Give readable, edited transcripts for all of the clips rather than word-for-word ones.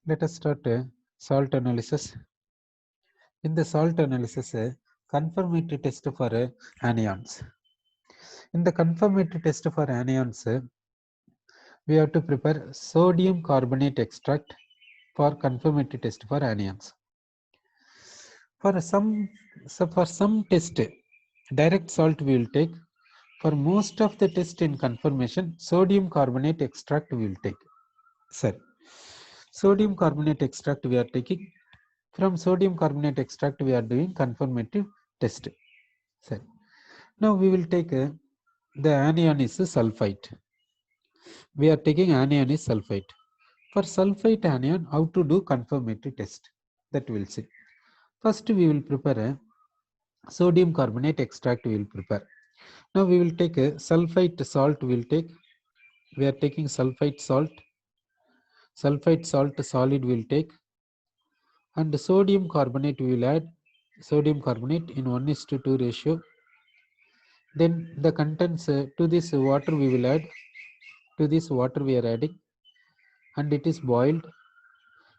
Let us start salt analysis. In the salt analysis, conformity test for anions. In the conformity test for anions, we have to prepare sodium carbonate extract for conformity test for anions. For some test, direct salt we will take. For most of the test in conformation, sodium carbonate extract we will take. Sir, sodium carbonate extract we are taking. From sodium carbonate extract, we are doing conformative test. Sorry. Now we will take the anion is sulfite. We are taking anion is sulfite. For sulfite anion, how to do conformative test? That we will see. First, we will prepare a sodium carbonate extract. We will prepare. Now we will take a sulfite salt. We will take. We are taking sulfite salt. Sulfite salt solid we will take, and sodium carbonate we will add. Sodium carbonate in 1:2 ratio. Then the contents to this water we will add. To this water we are adding, and it is boiled.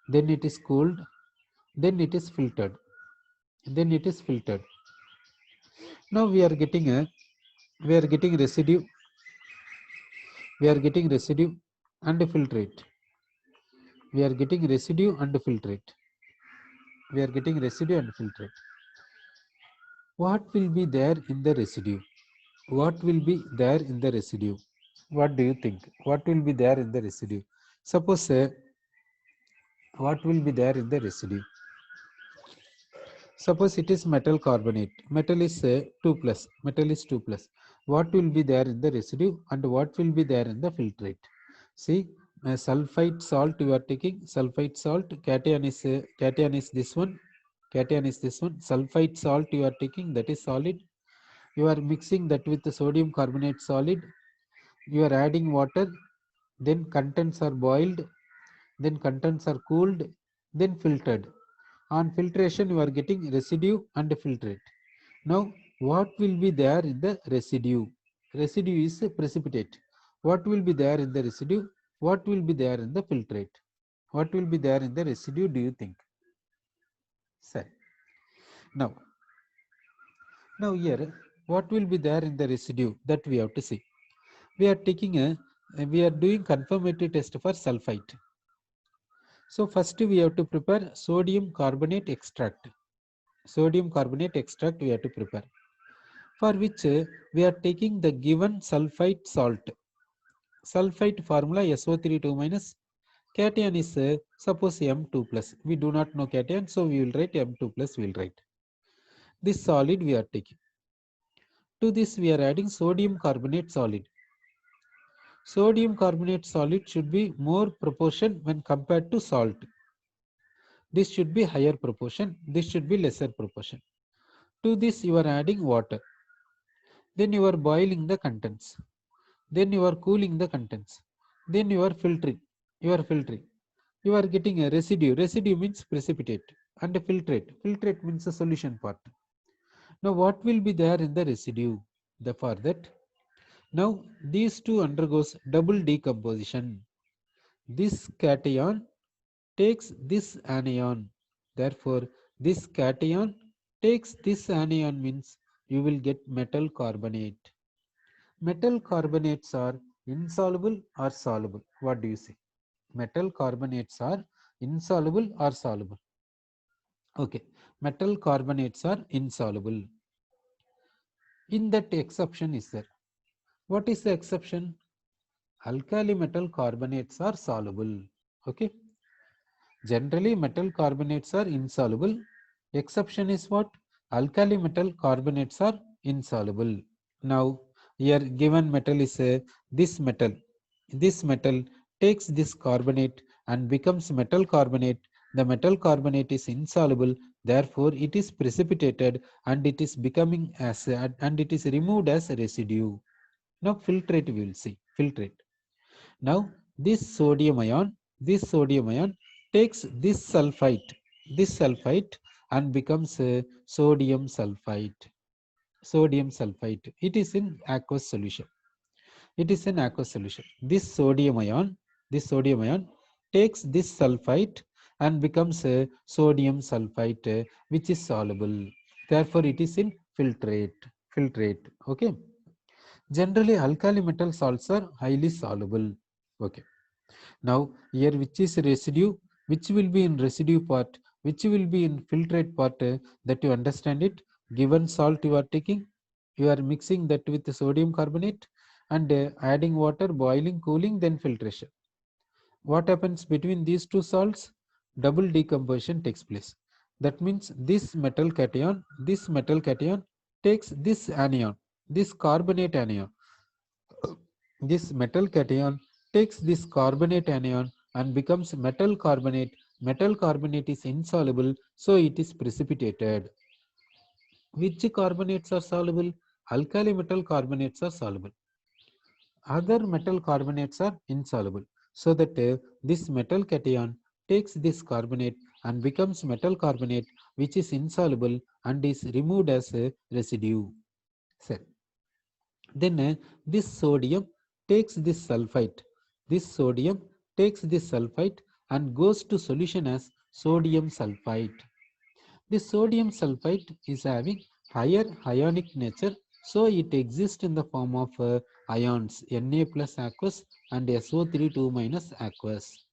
Then it is cooled. Then it is filtered. Then it is filtered. Now we are getting residue. We are getting residue and filtrate. We are getting residue and filtrate. We are getting residue and filtrate. What will be there in the residue? What will be there in the residue? What do you think? What will be there in the residue? Suppose what will be there in the residue? Suppose it is metal carbonate. Metal is 2 plus. Metal is 2 plus. What will be there in the residue and what will be there in the filtrate? See, sulfite salt you are taking. Sulfite salt. Cation is this one. Cation is this one. Sulfite salt you are taking. That is solid. You are mixing that with the sodium carbonate solid. You are adding water. Then contents are boiled. Then contents are cooled. Then filtered. On filtration, you are getting residue and filtrate. Now, what will be there in the residue? Residue is precipitate. What will be there in the residue? What will be there in the filtrate? What will be there in the residue, do you think? Sir. Now here, what will be there in the residue that we have to see? We are doing confirmatory test for sulfite. So first we have to prepare sodium carbonate extract. Sodium carbonate extract we have to prepare, for which we are taking the given sulfite salt. Sulfite formula SO32 minus, cation is suppose M2 plus. We do not know cation, so we will write M2 plus. We will write this solid we are taking. To this we are adding sodium carbonate solid. Sodium carbonate solid should be more proportion when compared to salt. This should be higher proportion. This should be lesser proportion. To this you are adding water. Then you are boiling the contents. Then you are cooling the contents. Then you are filtering. You are filtering. You are getting a residue. Residue means precipitate, and a filtrate. Filtrate means the solution part. Now what will be there in the residue? For that, now these two undergoes double decomposition. This cation takes this anion. Therefore, this cation takes this anion means you will get metal carbonate. Metal carbonates are insoluble or soluble? What do you say? Metal carbonates are insoluble or soluble? Okay, metal carbonates are insoluble. In that exception is there. What is the exception? Alkali metal carbonates are soluble. Okay. Generally, metal carbonates are insoluble. Exception is what? Alkali metal carbonates are insoluble. Now, here given metal is this metal. This metal takes this carbonate and becomes metal carbonate. The metal carbonate is insoluble, therefore it is precipitated and it is becoming acid and it is removed as a residue. Now filtrate we will see. Filtrate. Now this sodium ion takes this sulfite and becomes sodium sulfite. Sodium sulfite. It is in aqueous solution. It is an aqueous solution. This sodium ion takes this sulfite and becomes sodium sulfite, which is soluble. Therefore, it is in filtrate. Okay. Generally, alkali metal salts are highly soluble. Okay. Now, here which is residue, which will be in residue part, which will be in filtrate part, that you understand it. Given salt you are taking, you are mixing that with the sodium carbonate and adding water, boiling, cooling, then filtration. What happens between these two salts? Double decomposition takes place. That means this metal cation takes this anion, this carbonate anion. This metal cation takes this carbonate anion and becomes metal carbonate. Metal carbonate is insoluble, so it is precipitated. Which carbonates are soluble? Alkali metal carbonates are soluble. Other metal carbonates are insoluble. So that this metal cation takes this carbonate and becomes metal carbonate, which is insoluble and is removed as a residue. So, then this sodium takes this sulfite. This sodium takes this sulfite and goes to solution as sodium sulfite. This sodium sulfite is having higher ionic nature, so it exists in the form of ions Na plus aqueous and SO3 2 minus aqueous.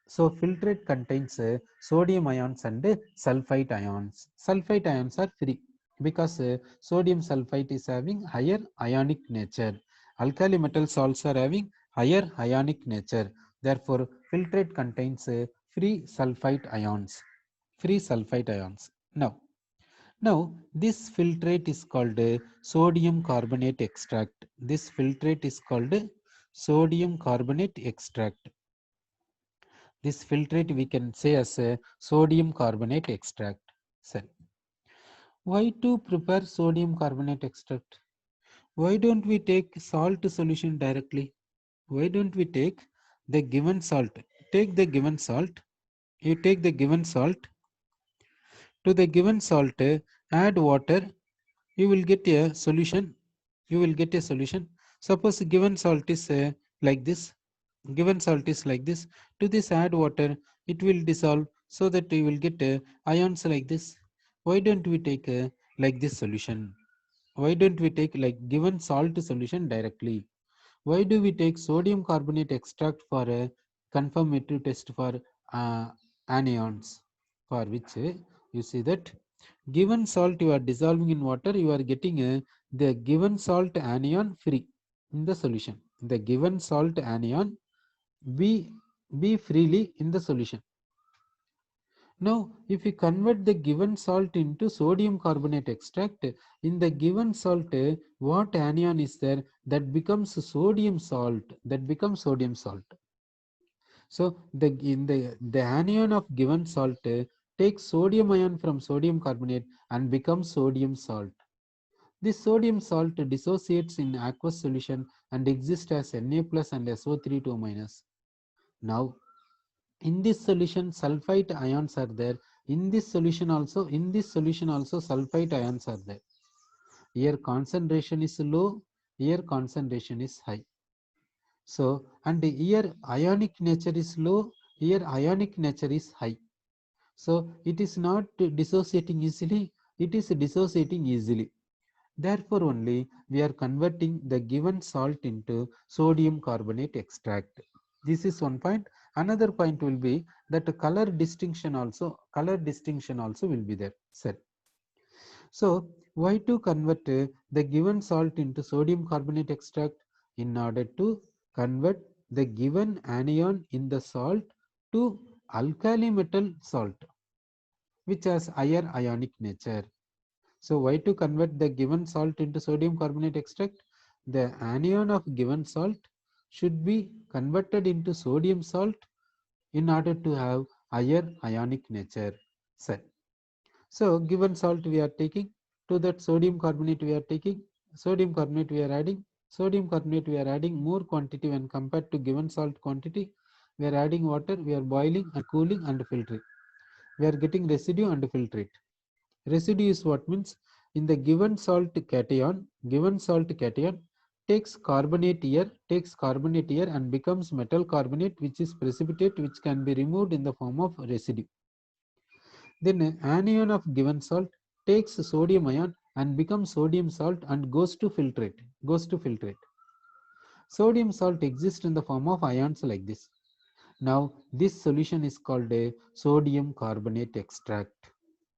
So filtrate contains sodium ions and sulfite ions. Sulfite ions are free because sodium sulfite is having higher ionic nature. Alkali metal salts are having higher ionic nature. Therefore, filtrate contains free sulfite ions. Free sulfite ions. Now this filtrate is called sodium carbonate extract. This filtrate is called sodium carbonate extract. This filtrate we can say as a sodium carbonate extract. So, why to prepare sodium carbonate extract? Why don't we take salt solution directly? Why don't we take the given salt? Take the given salt. You take the given salt. To the given salt, add water. You will get a solution. You will get a solution. Suppose given salt is like this. Given salt is like this. To this add water. It will dissolve so that you will get ions like this. Why don't we take like this solution? Why don't we take like given salt solution directly? Why do we take sodium carbonate extract for a confirmative test for uh, anions? For which you see that given salt you are dissolving in water, you are getting the given salt anion free in the solution. The given salt anion be freely in the solution. Now, if we convert the given salt into sodium carbonate extract, in the given salt, what anion is there? That becomes sodium salt. That becomes sodium salt. So, the anion of given salt takes sodium ion from sodium carbonate and becomes sodium salt. This sodium salt dissociates in aqueous solution and exists as Na plus and SO3 2 minus. Now, in this solution sulfite ions are there. In this solution also sulfite ions are there. Here concentration is low, here concentration is high. So, and here ionic nature is low, here ionic nature is high. So it is not dissociating easily, it is dissociating easily. Therefore only we are converting the given salt into sodium carbonate extract. This is one point. Another point will be that color distinction also will be there. Set. So why to convert the given salt into sodium carbonate extract? In order to convert the given anion in the salt to alkali metal salt, which has higher ionic nature. So why to convert the given salt into sodium carbonate extract? The anion of given salt should be converted into sodium salt in order to have higher ionic nature. So given salt we are taking, to that sodium carbonate we are taking, sodium carbonate we are adding, sodium carbonate we are adding more quantity when compared to given salt quantity. We are adding water, we are boiling and cooling and filtering. We are getting residue and filtrate. Residue is what means in the given salt cation takes carbonate here and becomes metal carbonate, which is precipitate, which can be removed in the form of residue. Then anion of given salt takes sodium ion and becomes sodium salt and goes to filtrate. Sodium salt exists in the form of ions like this. Now this solution is called a sodium carbonate extract.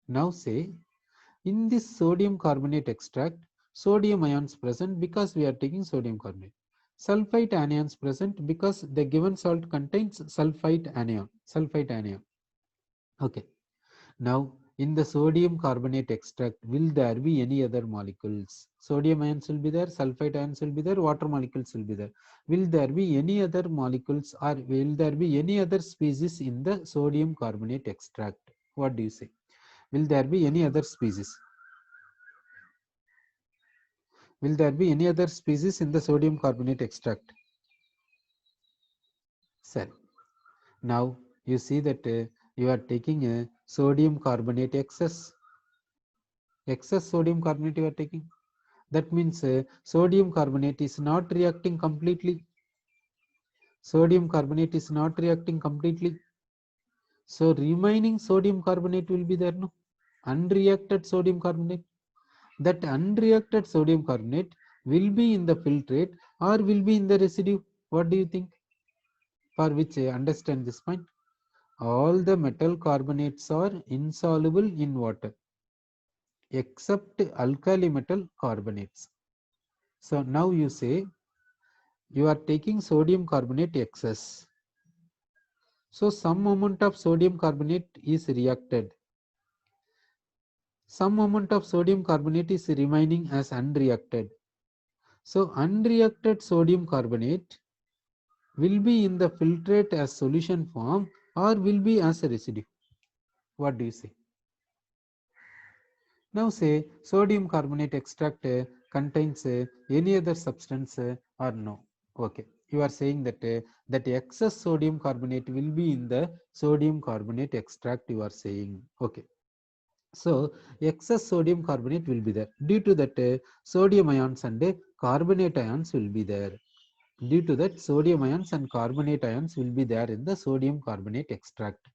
Now say, in this sodium carbonate extract, sodium ions present because we are taking sodium carbonate. Sulfite anions present because the given salt contains sulfite anion. Okay. Now in the sodium carbonate extract, will there be any other molecules? Sodium ions will be there, sulfite ions will be there, water molecules will be there. Will there be any other molecules, or will there be any other species in the sodium carbonate extract? What do you say? Will there be any other species? Will there be any other species in the sodium carbonate extract? Sir, now you see that you are taking a sodium carbonate excess sodium carbonate you are taking. That means sodium carbonate is not reacting completely. So remaining sodium carbonate will be there, no? Unreacted sodium carbonate. That unreacted sodium carbonate will be in the filtrate or will be in the residue. What do you think? For which understand this point. All the metal carbonates are insoluble in water except alkali metal carbonates. So now you say you are taking sodium carbonate excess. So some amount of sodium carbonate is reacted. Some amount of sodium carbonate is remaining as unreacted. So unreacted sodium carbonate will be in the filtrate as solution form or will be as a residue. What do you say? Now say sodium carbonate extract contains any other substance or no. Okay, you are saying that that excess sodium carbonate will be in the sodium carbonate extract, you are saying. Okay. So excess sodium carbonate will be there. Due to that sodium ions and carbonate ions will be there. Due to that sodium ions and carbonate ions will be there in the sodium carbonate extract.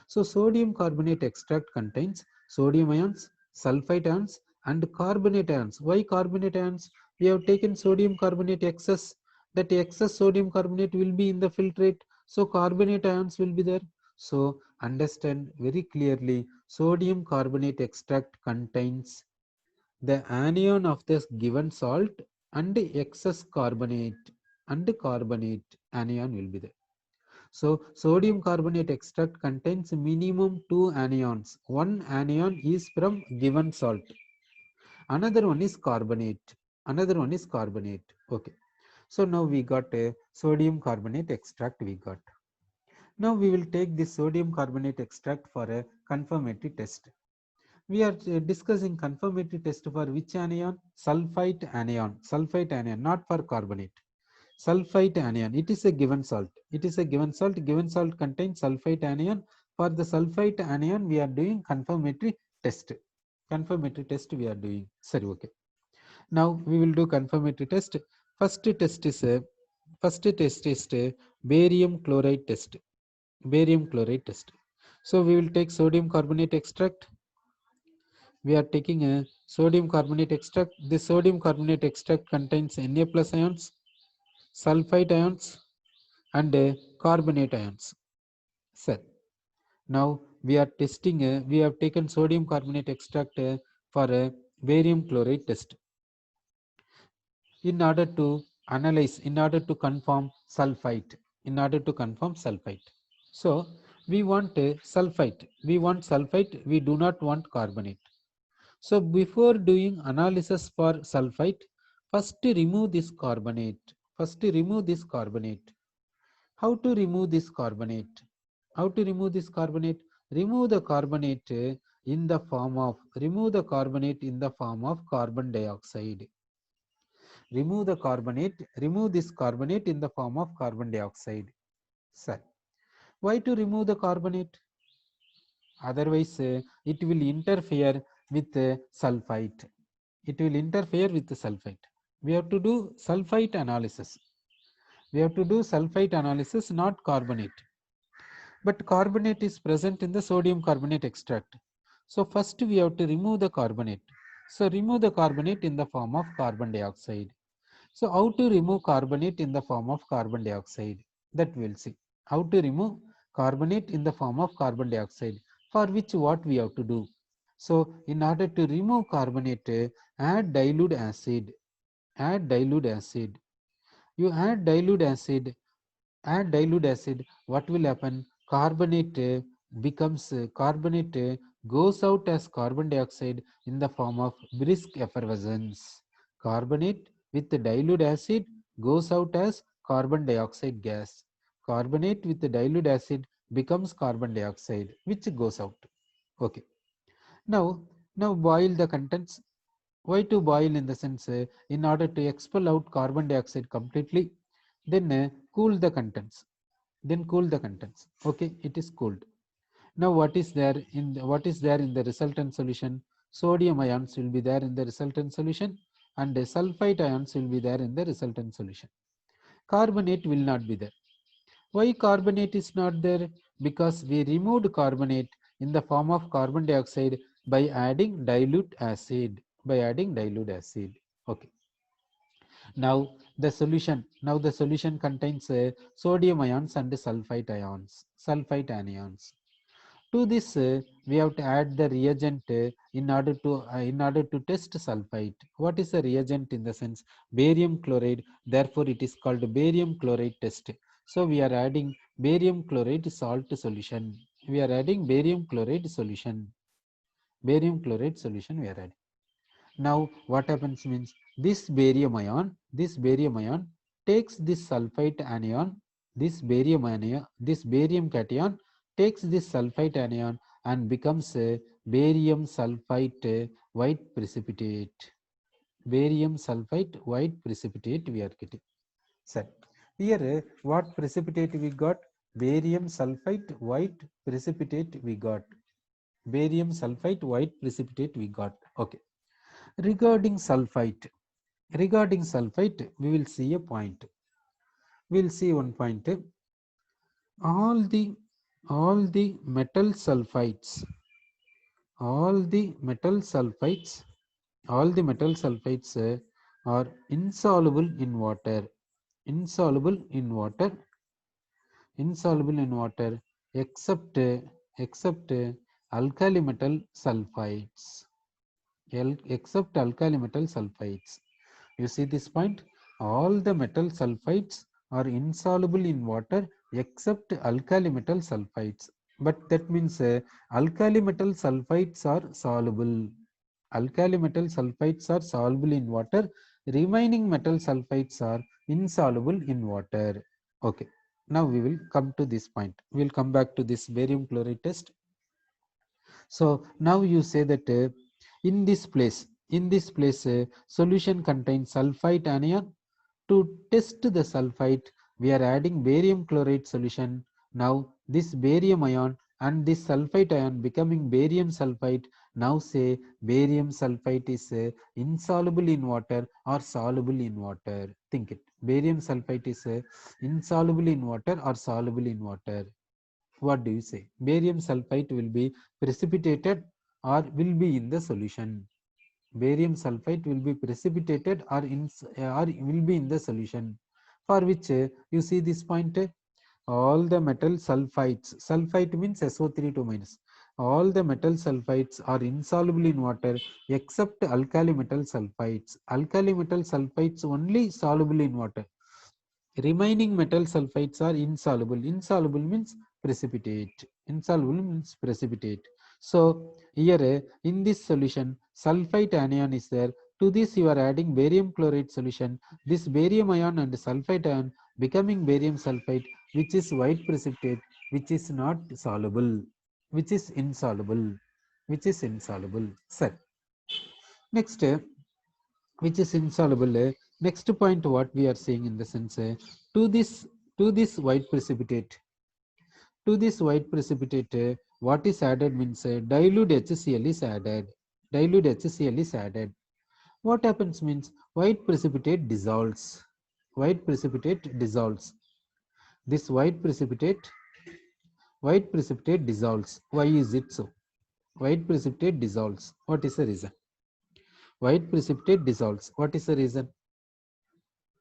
So sodium carbonate extract contains sodium ions, sulfite ions and carbonate ions. Why carbonate ions? We have taken sodium carbonate excess. That excess sodium carbonate will be in the filtrate. So carbonate ions will be there. So understand very clearly, sodium carbonate extract contains the anion of this given salt and excess carbonate anion will be there. So sodium carbonate extract contains minimum 2 anions. One anion is from given salt. Another one is carbonate. Okay. So now we got a sodium carbonate extract we got. Now we will take this sodium carbonate extract for a confirmatory test. We are discussing confirmatory test for which anion? Sulfite anion, not for carbonate. Sulfite anion, it is a given salt. Given salt contains sulfite anion. For the sulfite anion, we are doing confirmatory test. We are doing. Sorry, okay. Now we will do confirmatory test. First test is barium chloride test. So we will take sodium carbonate extract. We are taking a sodium carbonate extract. This sodium carbonate extract contains Na plus ions, sulfite ions and carbonate ions. Sir, now we are testing, we have taken sodium carbonate extract for a barium chloride test. In order to analyze, in order to confirm sulfite. So we want sulfite, we do not want carbonate. So before doing analysis for sulfite, first remove this carbonate. How to remove this carbonate? Remove the carbonate in the form of carbon dioxide. Remove this carbonate in the form of carbon dioxide. Sir, why to remove the carbonate? Otherwise it will interfere with sulfite. We have to do sulfite analysis. We have to do sulfite analysis, not carbonate. But carbonate is present in the sodium carbonate extract. So first we have to remove the carbonate. So remove the carbonate in the form of carbon dioxide. So how to remove carbonate in the form of carbon dioxide? That we'll see. How to remove carbonate in the form of carbon dioxide, for which what we have to do. So in order to remove carbonate, add dilute acid. Add dilute acid. You add dilute acid, what will happen? Carbonate becomes carbonate goes out as carbon dioxide in the form of brisk effervescence. Carbonate with the dilute acid goes out as carbon dioxide gas. Carbonate with the dilute acid becomes carbon dioxide, which goes out. Okay. Now, now boil the contents. Why to boil? In the sense, in order to expel out carbon dioxide completely, then cool the contents. Then cool the contents. Okay, it is cooled. Now what is there in the resultant solution? Sodium ions will be there in the resultant solution, and sulfite ions will be there in the resultant solution. Carbonate will not be there. Why carbonate is not there? Because we removed carbonate in the form of carbon dioxide by adding dilute acid. By adding dilute acid. Okay. Now the solution contains sodium ions and sulfite ions. Sulfite anions. To this, we have to add the reagent in order to test sulfite. What is the reagent? In the sense, barium chloride. Therefore, it is called barium chloride test. So we are adding barium chloride salt solution. We are adding barium chloride solution. Barium chloride solution we are adding. Now what happens means, this barium ion takes this sulfite anion, this barium cation takes this sulfite anion and becomes a barium sulfite white precipitate. Barium sulfite white precipitate we are getting. Sir, here what precipitate we got? Barium sulfite white precipitate we got. Barium sulfite white precipitate we got. Okay. Regarding sulfite, we will see a point. We will see one point. All the metal sulfides, all the metal sulfides, all the metal sulfides are insoluble in water. Insoluble in water. Insoluble in water, except alkali metal sulfides. Except alkali metal sulfides. You see this point? All the metal sulfides are insoluble in water except alkali metal sulfides. But that means alkali metal sulfides are soluble. Alkali metal sulfides are soluble in water. Remaining metal sulfides are insoluble in water. Okay. Now we will come to this point. We will come back to this barium chloride test. So now you say that in this place, solution contains sulfite anion. To test the sulfite, we are adding barium chloride solution. Now this barium ion and this sulfite ion becoming barium sulfite. Now say barium sulfite is insoluble in water or soluble in water. Think it. Barium sulfite is insoluble in water or soluble in water. What do you say? Barium sulfite will be precipitated or will be in the solution. Barium sulfite will be precipitated or will be in the solution. For which you see this point, all the metal sulfides, sulfite means SO3 minus. All the metal sulfides are insoluble in water except alkali metal sulfides. Alkali metal sulfides only soluble in water. Remaining metal sulfides are insoluble. Insoluble means precipitate. Insoluble means precipitate. So here in this solution, sulfite anion is there. To this you are adding barium chloride solution. This barium ion and sulfite ion becoming barium sulfite, which is white precipitate, which is not soluble, which is insoluble, which is insoluble. Sir, next, which is insoluble. Next point, what we are seeing in the sense, to this white precipitate, what is added means dilute HCl is added. Dilute HCl is added. What happens means white precipitate dissolves. White precipitate dissolves. This white precipitate dissolves. Why is it so? White precipitate dissolves. What is the reason? White precipitate dissolves. What is the reason?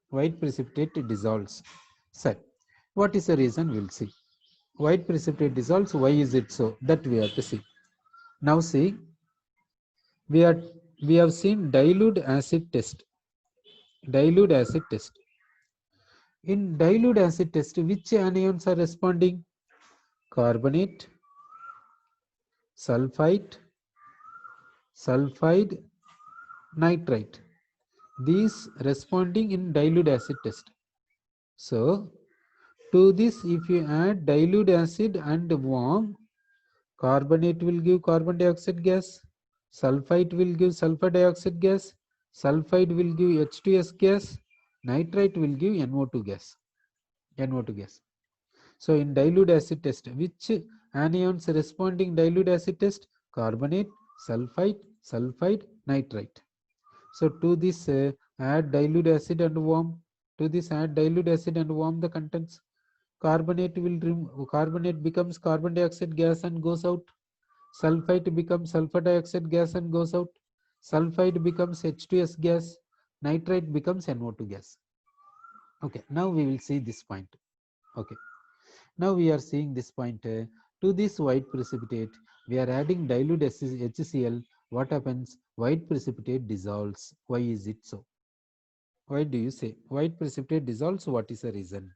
White precipitate dissolves. Sir, what is the reason? We'll see. White precipitate dissolves. Why is it so? That we have to see. Now see, we are we have seen dilute acid test. Dilute acid test. In dilute acid test, which anions are responding? Carbonate, sulfite, nitrite. These responding in dilute acid test. So, to this, if you add dilute acid and warm, carbonate will give carbon dioxide gas, sulfite will give sulfur dioxide gas, sulfide will give H2S gas, nitrite will give NO2 gas. NO2 gas. So in dilute acid test, which anions responding dilute acid test? Carbonate, sulfide, nitrite. So to this add dilute acid and warm. To this add dilute acid and warm the contents. Carbonate becomes carbon dioxide gas and goes out. Sulfite becomes sulfur dioxide gas and goes out. Sulfide becomes H2S gas. Nitrite becomes NO2 gas. Okay, now we will see this point. Okay. Now we are seeing this point. To this white precipitate, we are adding dilute HCl. What happens? White precipitate dissolves. Why is it so? Why do you say white precipitate dissolves? What is the reason?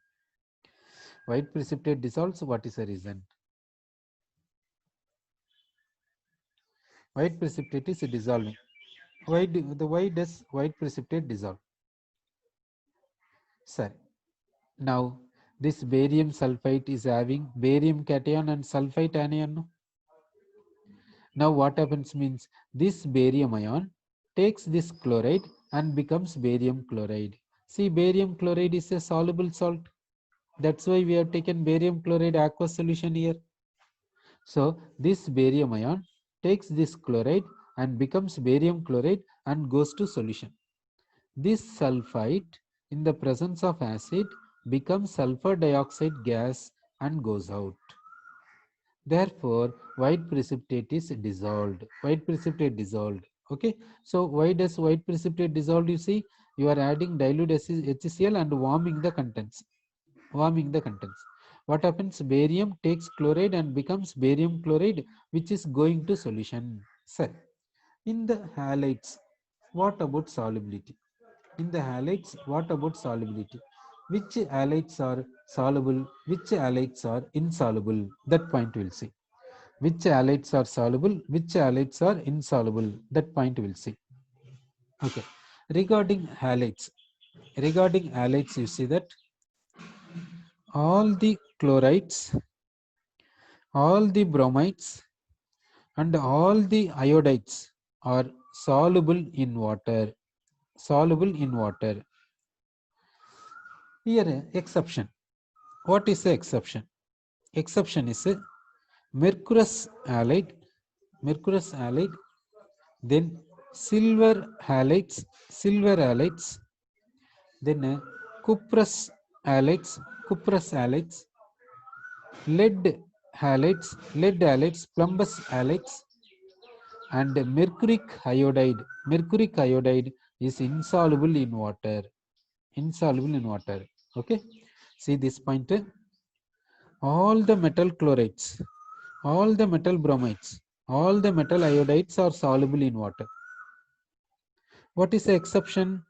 White precipitate dissolves. What is the reason? White precipitate is dissolving. Why does white precipitate dissolve? Sir, now this barium sulfite is having barium cation and sulfite anion. Now what happens means this barium ion takes this chloride and becomes barium chloride. See, barium chloride is a soluble salt. That's why we have taken barium chloride aqueous solution here. So this barium ion takes this chloride and becomes barium chloride and goes to solution. This sulfite in the presence of acid becomes sulfur dioxide gas and goes out. Therefore, white precipitate is dissolved. White precipitate dissolved. Okay. So why does white precipitate dissolved? You see, you are adding dilute HCl and warming the contents. Warming the contents. What happens? Barium takes chloride and becomes barium chloride, which is going to solution. Sir, in the halides, what about solubility? In the halides, what about solubility? Which halides are soluble? Which halides are insoluble? That point we'll see. Which halides are soluble? Which halides are insoluble? That point we'll see. Okay. Regarding halides, you see that all the chlorides, all the bromides, and all the iodides are soluble in water. Soluble in water. Here, exception. What is the exception? Exception is a mercurous halide, then silver halides, then cuprous halides, lead halides, plumbous halides, and mercuric iodide. Mercuric iodide is insoluble in water. Insoluble in water. Okay. See this point. All the metal chlorides, all the metal bromides, all the metal iodides are soluble in water. What is the exception?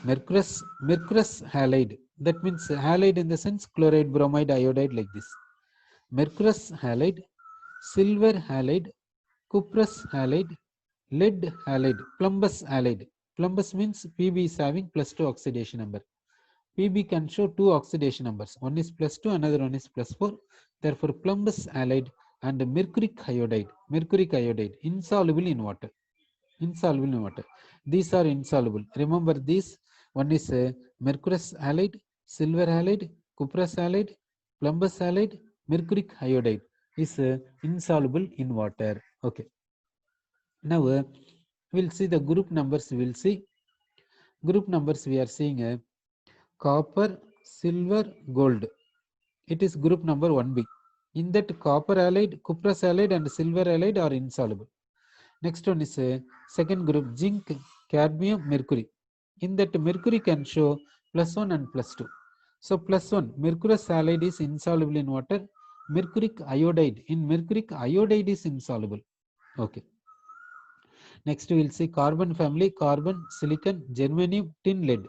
Mercurous halide. That means halide in the sense chloride, bromide, iodide like this. Mercurous halide, silver halide, cuprous halide, lead halide, plumbous halide. Plumbous means Pb is having +2 oxidation number. Pb can show 2 oxidation numbers. One is +2, another one is +4. Therefore, plumbous halide and mercuric iodide, insoluble in water. Insoluble in water. These are insoluble. Remember these. One is mercurous halide, silver halide, cuprous halide, plumbous halide, mercuric iodide is insoluble in water. Okay. Now, We'll see the group numbers. We'll see group numbers. We are seeing a copper, silver, gold. It is group number 1b. In that, copper halide, cuprous halide, and silver halide are insoluble. Next one is a second group, zinc, cadmium, mercury. In that, mercury can show +1 and +2. So +1, mercurous halide is insoluble in water. Mercuric iodide, in mercuric iodide is insoluble. Okay. Next we will see carbon family, carbon, silicon, germanium, tin, lead.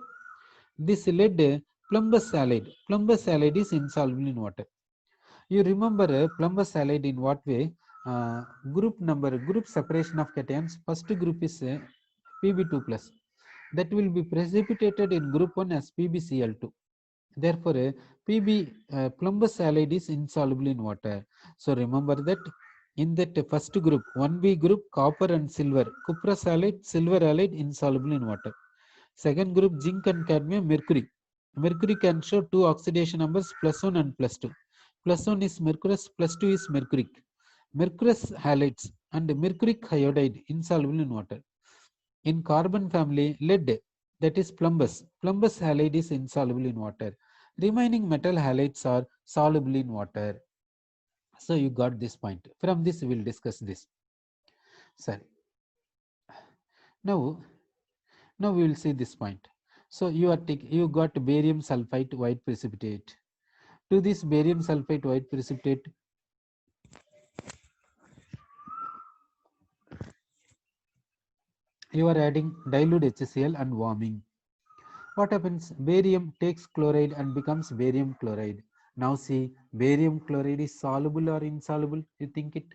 This lead, plumbous halide. Plumbous halide is insoluble in water. You remember plumbous halide in what way? Group separation of cations. First group is Pb2 plus. That will be precipitated in group 1 as PbCl2. Therefore, Pb plumbous halide is insoluble in water. So remember that in that first group, 1b group, copper and silver, cuprous halide, silver halide, insoluble in water. Second group, zinc and cadmium, mercury. Mercury can show two oxidation numbers, +1 and +2. +1 is mercurous, +2 is mercuric. Mercurous halides and mercuric iodide insoluble in water. In carbon family, lead, that is plumbous. Plumbous halide is insoluble in water. Remaining metal halides are soluble in water. So you got this point. From this, we will discuss this. Sorry. Now we will see this point. So you got barium sulfite white precipitate. To this barium sulfite white precipitate, you are adding dilute HCl and warming. What happens? Barium takes chloride and becomes barium chloride. Now see, barium chloride is soluble or insoluble? You think it?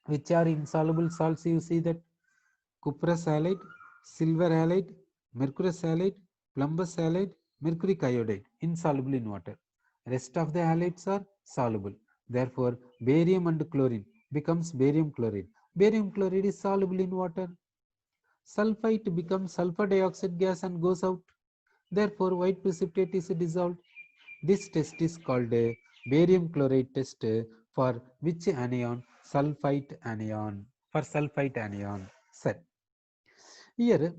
Which are insoluble salts? You see that cuprous halide, silver halide, mercurous halide, plumbous halide, mercuric iodide, insoluble in water. Rest of the halides are soluble. Therefore, barium and chlorine becomes barium chloride. Barium chloride is soluble in water. Sulfite becomes sulfur dioxide gas and goes out. Therefore, white precipitate is dissolved. This test is called a barium chloride test for which anion? Sulfite anion. For sulfite anion. Sir. Here,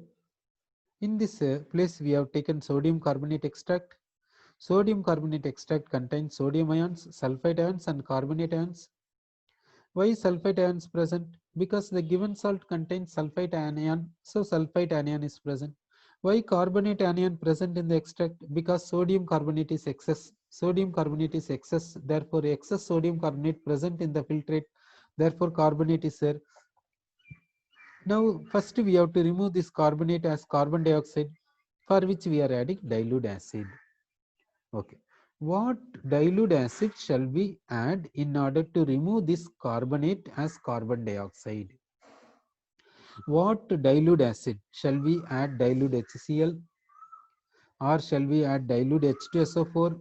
in this place, we have taken sodium carbonate extract. Sodium carbonate extract contains sodium ions, sulfite ions, and carbonate ions. Why sulfite ions present? Because the given salt contains sulfite anion, so sulfite anion is present. Why carbonate anion present in the extract? Because sodium carbonate is excess. Sodium carbonate is excess. Therefore, excess sodium carbonate present in the filtrate. Therefore, carbonate is there. Now, first we have to remove this carbonate as carbon dioxide, for which we are adding dilute acid. Okay. What dilute acid shall we add in order to remove this carbonate as carbon dioxide? What dilute acid? Shall we add dilute HCl, or shall we add dilute H2SO4,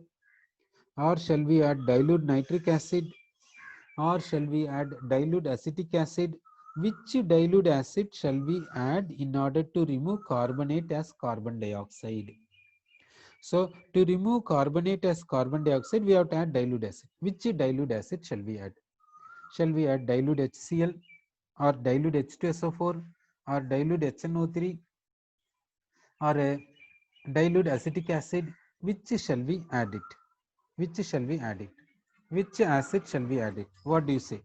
or shall we add dilute nitric acid, or shall we add dilute acetic acid? Which dilute acid shall we add in order to remove carbonate as carbon dioxide? So to remove carbonate as carbon dioxide, we have to add dilute acid. Which dilute acid shall we add? Shall we add dilute HCl, or dilute H2SO4, or dilute HNO3, or dilute acetic acid? Which shall we add it? Which shall we add it? Which acid shall we add it? What do you say?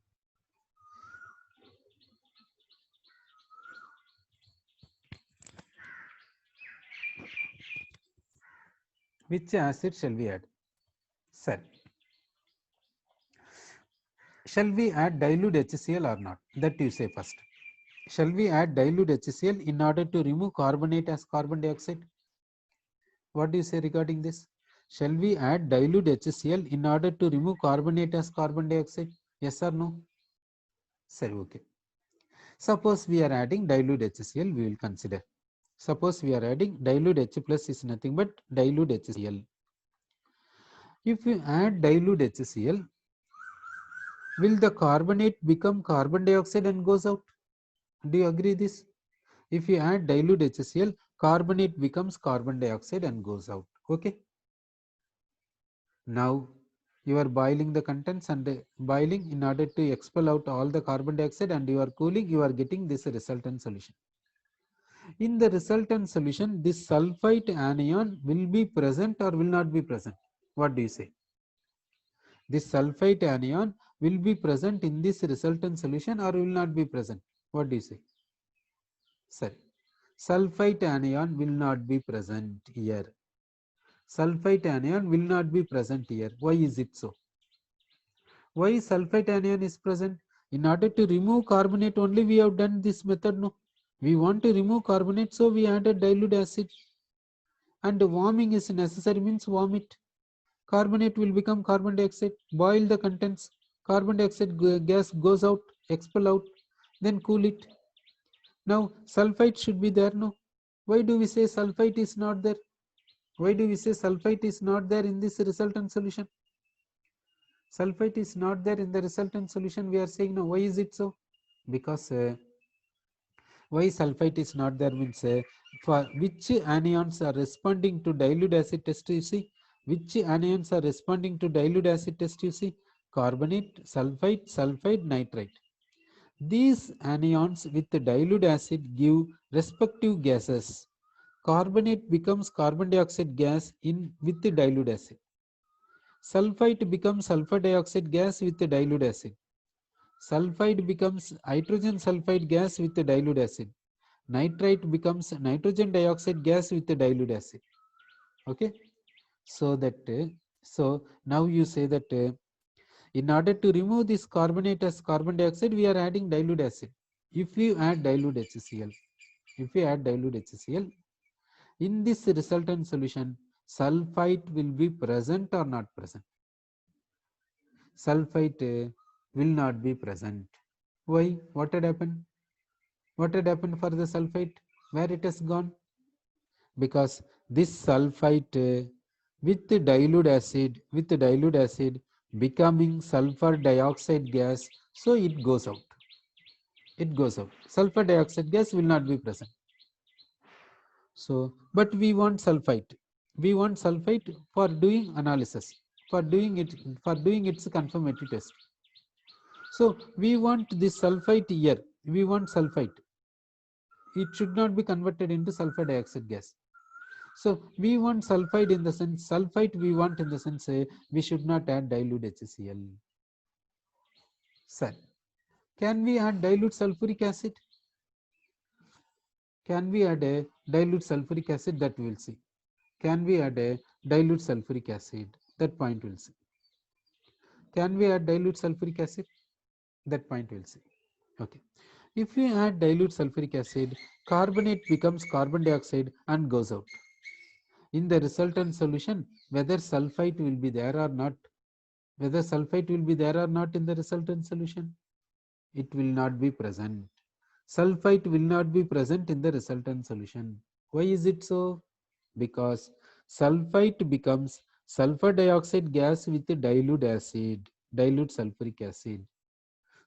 Which acid shall we add? Sir, shall we add dilute HCl or not? That you say first. Shall we add dilute HCl in order to remove carbonate as carbon dioxide? What do you say regarding this? Shall we add dilute HCl in order to remove carbonate as carbon dioxide? Yes or no? Sir, okay. Suppose we are adding dilute HCl, we will consider. Suppose we are adding dilute H plus is nothing but dilute HCl. If you add dilute HCl, will the carbonate become carbon dioxide and goes out? Do you agree this? If you add dilute HCl, carbonate becomes carbon dioxide and goes out. Okay. Now You are boiling the contents and boiling in order to expel out all the carbon dioxide, and you are cooling, you are getting this resultant solution. In the resultant solution, this sulfite anion will be present or will not be present? What do you say? This sulfite anion will be present in this resultant solution or will not be present? What do you say? Sir, sulfite anion will not be present here. Sulfite anion will not be present here. Why is it so? Why sulfite anion is present? In order to remove carbonate only we have done this method, no? We want to remove carbonate, so we added dilute acid. And warming is necessary, means warm it. Carbonate will become carbon dioxide. Boil the contents. Carbon dioxide gas goes out, expel out, then cool it. Now sulfite should be there, no? Why do we say sulfite is not there? Why do we say sulfite is not there in this resultant solution? Sulfite is not there in the resultant solution. We are saying no. Why is it so? Because why sulfite is not there means for which anions are responding to dilute acid test, you see? Which anions are responding to dilute acid test, you see? Carbonate, sulfite, sulfide, nitrite. These anions with the dilute acid give respective gases. Carbonate becomes carbon dioxide gas in with the dilute acid. Sulfite becomes sulfur dioxide gas with the dilute acid. Sulfide becomes hydrogen sulfide gas with the dilute acid. Nitrite becomes nitrogen dioxide gas with the dilute acid. Okay, so that so now you say that in order to remove this carbonate as carbon dioxide, we are adding dilute acid. If you add dilute HCl, if you add dilute HCl in this resultant solution, sulfite will be present or not present? Sulfite will not be present. Why? What had happened? What had happened for the sulfite? Where it has gone? Because this sulfite with the dilute acid becoming sulfur dioxide gas, so it goes out. It goes out. Sulfur dioxide gas will not be present. So, but we want sulfite. We want sulfite for doing analysis, for doing its confirmatory test. So we want this sulfite here. We want sulfite. It should not be converted into sulfur dioxide gas. So we want sulfide in the sense, sulfite we want in the sense we should not add dilute HCl. Sir, can we add dilute sulfuric acid? Can we add a dilute sulfuric acid? That we will see. Can we add a dilute sulfuric acid? That point we'll see. Can we add dilute sulfuric acid? That point we'll see. Okay. If we add dilute sulfuric acid, carbonate becomes carbon dioxide and goes out. In the resultant solution, whether sulfite will be there or not, whether sulfite will be there or not in the resultant solution, it will not be present. Sulfite will not be present in the resultant solution. Why is it so? Because sulfite becomes sulfur dioxide gas with dilute acid, dilute sulfuric acid.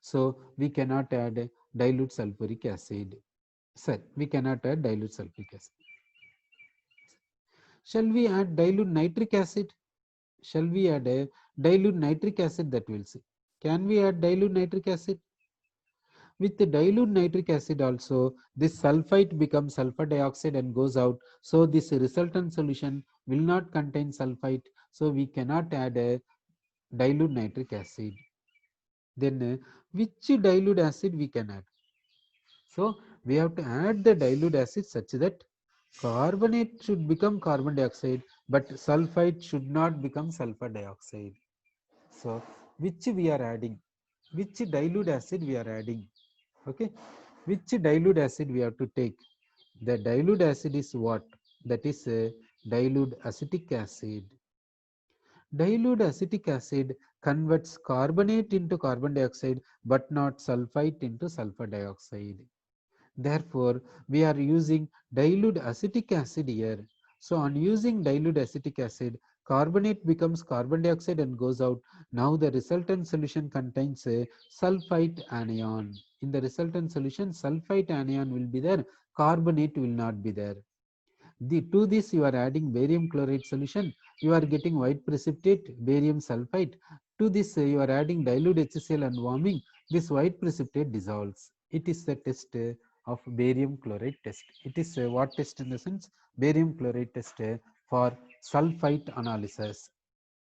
So we cannot add dilute sulfuric acid. Sir, we cannot add dilute sulfuric acid. Shall we add dilute nitric acid? Shall we add a dilute nitric acid? That we'll see. Can we add dilute nitric acid? With the dilute nitric acid also, this sulfite becomes sulfur dioxide and goes out. So this resultant solution will not contain sulfite. So we cannot add a dilute nitric acid. Then which dilute acid we can add? So we have to add the dilute acid such that carbonate should become carbon dioxide, but sulfite should not become sulfur dioxide. So which we are adding? Which dilute acid we are adding? Okay, which dilute acid we have to take? The dilute acid is what? That is a dilute acetic acid. Dilute acetic acid converts carbonate into carbon dioxide but not sulfite into sulfur dioxide. Therefore, we are using dilute acetic acid here. So on using dilute acetic acid, carbonate becomes carbon dioxide and goes out. Now the resultant solution contains a sulfite anion. In the resultant solution, sulfite anion will be there, carbonate will not be there. To this you are adding barium chloride solution, you are getting white precipitate, barium sulfite. To this you are adding dilute HCl and warming, this white precipitate dissolves. It is the test of barium chloride test. It is what test in the sense? Barium chloride test for sulfite analysis.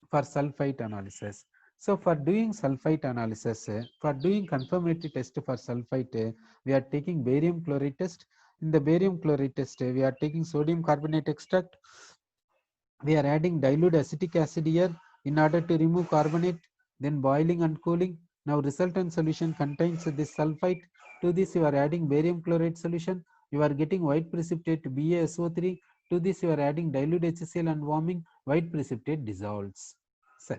For sulfite analysis. So for doing sulfite analysis, for doing confirmatory test for sulfite, we are taking barium chloride test. In the barium chloride test, we are taking sodium carbonate extract. We are adding dilute acetic acid here in order to remove carbonate, then boiling and cooling. Now resultant solution contains this sulfite. To this you are adding barium chloride solution. You are getting white precipitate BaSO3. To this you are adding dilute HCl and warming, white precipitate dissolves. So,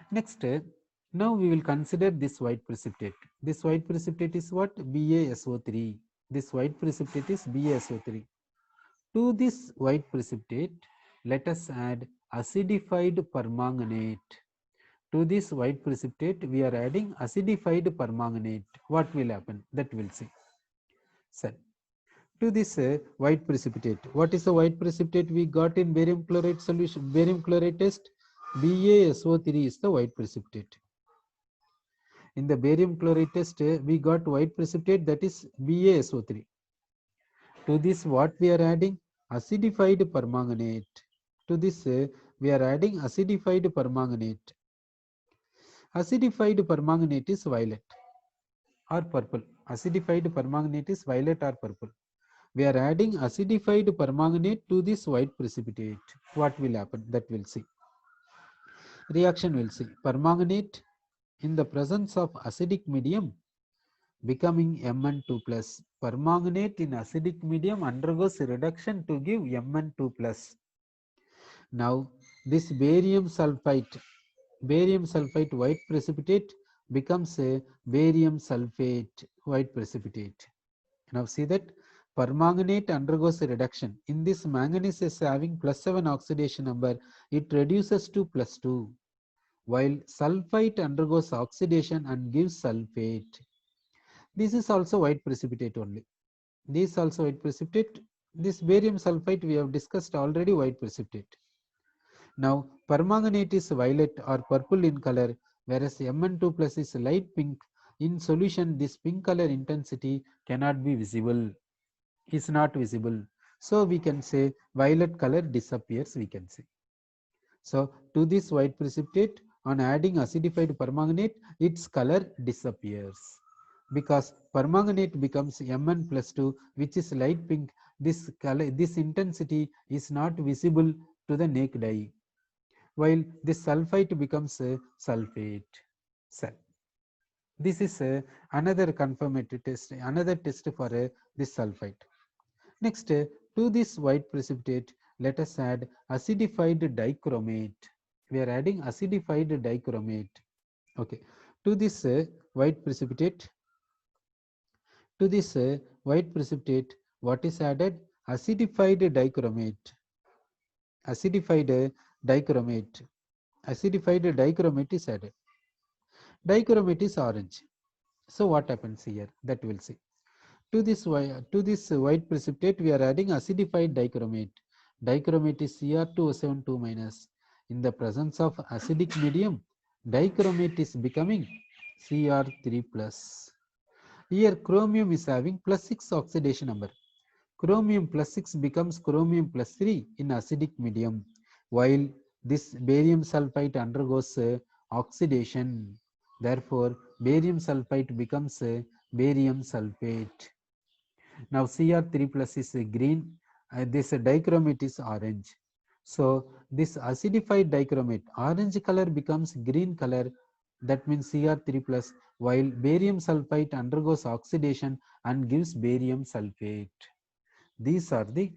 next, now we will consider this white precipitate. This white precipitate is what? BaSO3. This white precipitate is BaSO3. To this white precipitate, let us add acidified permanganate. To this white precipitate, we are adding acidified permanganate. What will happen? That we'll see. So, to this white precipitate, what is the white precipitate we got in barium chloride solution? Barium chloride test, BaSO3 is the white precipitate. In the barium chloride test, we got white precipitate, that is BaSO3. To this, what we are adding? Acidified permanganate. To this, we are adding acidified permanganate. Acidified permanganate is violet or purple. Acidified permanganate is violet or purple. We are adding acidified permanganate to this white precipitate. What will happen? That we'll see. Reaction will see. Permanganate in the presence of acidic medium becoming Mn2 plus. Permanganate in acidic medium undergoes reduction to give Mn2 plus. Now this barium sulfite white precipitate becomes a barium sulfate white precipitate. Now see that permanganate undergoes a reduction. In this, manganese is having +7 oxidation number, it reduces to +2, while sulfite undergoes oxidation and gives sulfate. This is also white precipitate only. This also white precipitate. This barium sulfite we have discussed already, white precipitate. Now permanganate is violet or purple in color, whereas Mn2 plus is light pink. In solution, this pink color intensity cannot be visible, is not visible. So we can say violet color disappears, we can say. So to this white precipitate, on adding acidified permanganate, its color disappears because permanganate becomes Mn+2, which is light pink. This color, this intensity is not visible to the naked eye, while this sulfite becomes a sulfate. So this is another confirmatory test, another test for this sulfite. Next, to this white precipitate, let us add acidified dichromate. We are adding acidified dichromate. Okay. To this white precipitate, what is added? Acidified dichromate. Acidified dichromate. Acidified dichromate is added. Dichromate is orange. So what happens here? That we'll see. To this white precipitate, we are adding acidified dichromate. Dichromate is Cr2O72 minus. In the presence of acidic medium, dichromate is becoming Cr3 plus. Here chromium is having +6 oxidation number. Chromium +6 becomes chromium +3 in acidic medium, while this barium sulfite undergoes oxidation. Therefore, barium sulfite becomes barium sulfate. Now Cr3 plus is green, this dichromate is orange. So this acidified dichromate, orange color becomes green color, that means Cr3 plus, while barium sulfite undergoes oxidation and gives barium sulfate. These are the